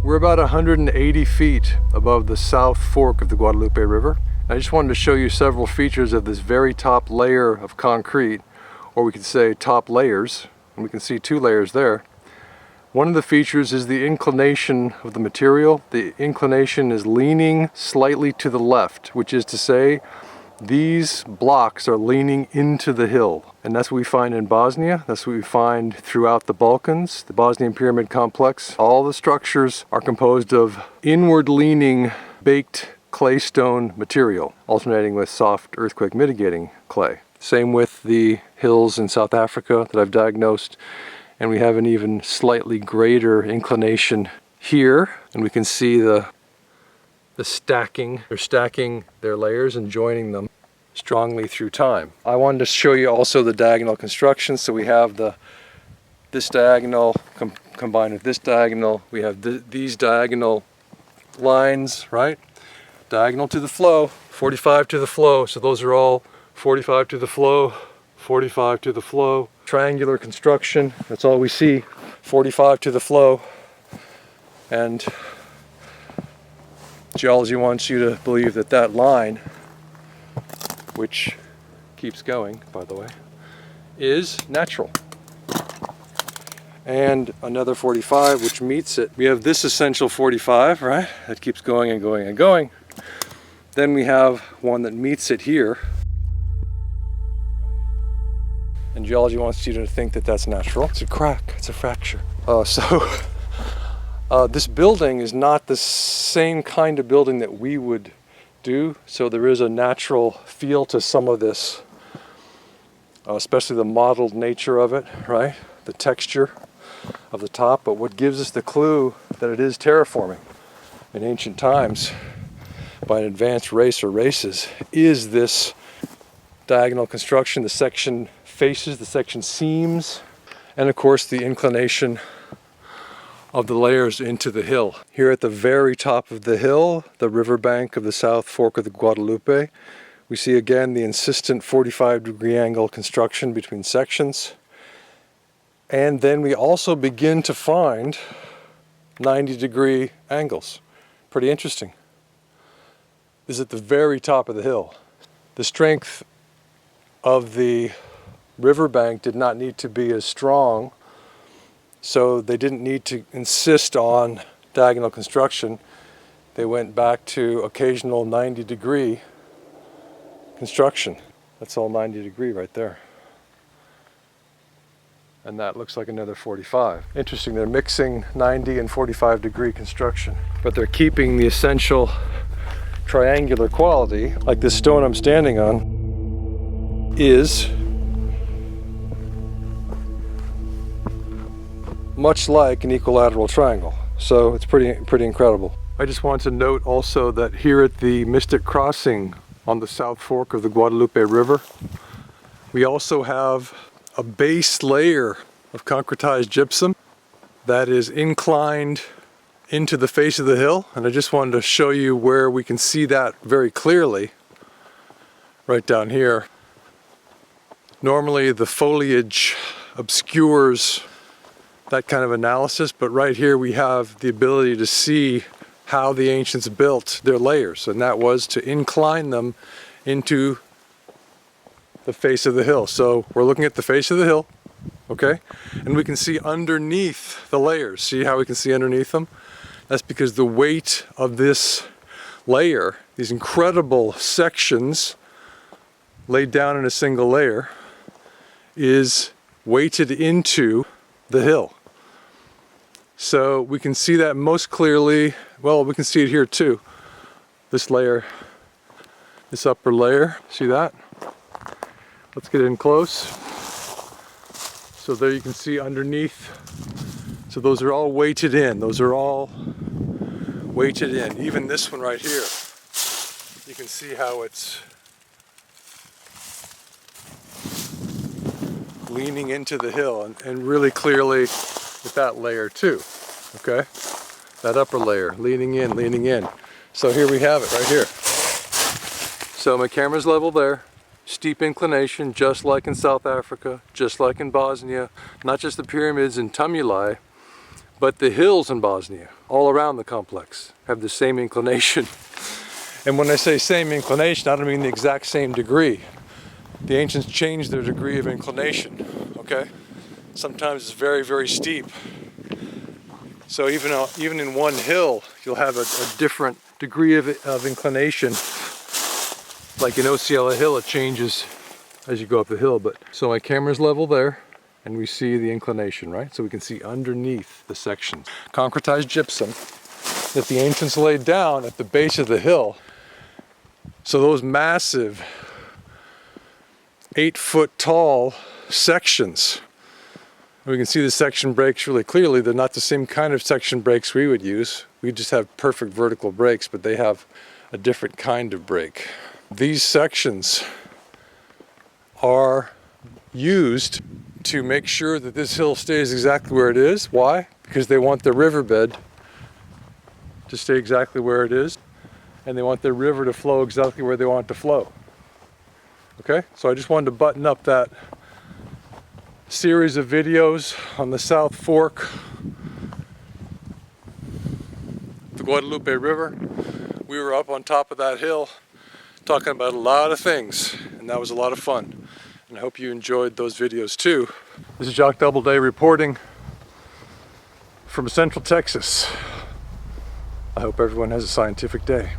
We're about 180 feet above the south fork of the Guadalupe River. I just wanted to show you several features of this very top layer of concrete, or we could say top layers, and we can see two layers there. One of the features is the inclination of the material. The inclination is leaning slightly to the left, which is to say these blocks are leaning into the hill. And that's what we find in Bosnia. That's what we find throughout the Balkans, the Bosnian Pyramid Complex. All the structures are composed of inward leaning baked claystone material, alternating with soft earthquake mitigating clay. Same with the hills in South Africa that I've diagnosed. And we have an even slightly greater inclination here. And we can see the stacking. They're stacking their layers and joining them strongly through time. I wanted to show you also the diagonal construction. So we have this diagonal combined with this diagonal. We have these diagonal lines, right? Diagonal to the flow, 45 to the flow. So those are all 45 to the flow, 45 to the flow. Triangular construction, that's all we see, 45 to the flow. And geology wants you to believe that that line, which keeps going, by the way, is natural. And another 45, which meets it. We have this essential 45, right? That keeps going and going and going. Then we have one that meets it here. And geology wants you to think that that's natural. It's a crack, it's a fracture. This building is not the same kind of building that we would do. So there is a natural feel to some of this, especially the modeled nature of it, right? The texture of the top. But what gives us the clue that it is terraforming in ancient times by an advanced race or races is this diagonal construction, the section faces, the section seams, and of course the inclination of the layers into the hill. Here at the very top of the hill, the riverbank of the south fork of the Guadalupe, we see again the insistent 45-degree angle construction between sections. And then we also begin to find 90-degree angles. Pretty interesting. This is at the very top of the hill. The strength of the riverbank did not need to be as strong, so they didn't need to insist on diagonal construction. They went back to occasional 90-degree construction. That's all 90-degree right there. And that looks like another 45. Interesting, they're mixing 90 and 45-degree construction, but they're keeping the essential triangular quality, like this stone I'm standing on is much like an equilateral triangle. So it's pretty incredible. I just want to note also that here at the Mystic Crossing on the south fork of the Guadalupe River, we also have a base layer of concretized gypsum that is inclined into the face of the hill. And I just wanted to show you where we can see that very clearly, right down here. Normally the foliage obscures that kind of analysis, but right here we have the ability to see how the ancients built their layers, and that was to incline them into the face of the hill. So we're looking at the face of the hill, okay? And we can see underneath the layers. See how we can see underneath them? That's because the weight of this layer, these incredible sections laid down in a single layer, is weighted into the hill. So we can see that most clearly, well, we can see it here too. This layer, this upper layer, see that? Let's get in close. So there you can see underneath. So those are all weighted in. Those are all weighted in. Even this one right here, you can see how it's leaning into the hill, and really clearly with that layer too, okay? That upper layer, leaning in. So here we have it right here. So my camera's level there, steep inclination, just like in South Africa, just like in Bosnia, not just the pyramids and tumuli, But the hills in Bosnia, all around the complex, have the same inclination. And when I say same inclination, I don't mean the exact same degree. The ancients changed their degree of inclination, okay? Sometimes it's very, very steep. So even in one hill, you'll have a different degree of inclination. Like in Osceola Hill, it changes as you go up the hill. But so my camera's level there, and we see the inclination, right? So we can see underneath the sections. Concretized gypsum that the ancients laid down at the base of the hill. So those massive 8-foot tall sections, we can see the section breaks really clearly. They're not the same kind of section breaks we would use. We just have perfect vertical breaks, but they have a different kind of break. These sections are used to make sure that this hill stays exactly where it is. Why? Because they want the riverbed to stay exactly where it is, and they want the river to flow exactly where they want it to flow. Okay, so I just wanted to button up that series of videos on the South Fork, the Guadalupe River. We were up on top of that hill talking about a lot of things, and that was a lot of fun. And I hope you enjoyed those videos too. This is Jock Doubleday reporting from Central Texas. I hope everyone has a scientific day.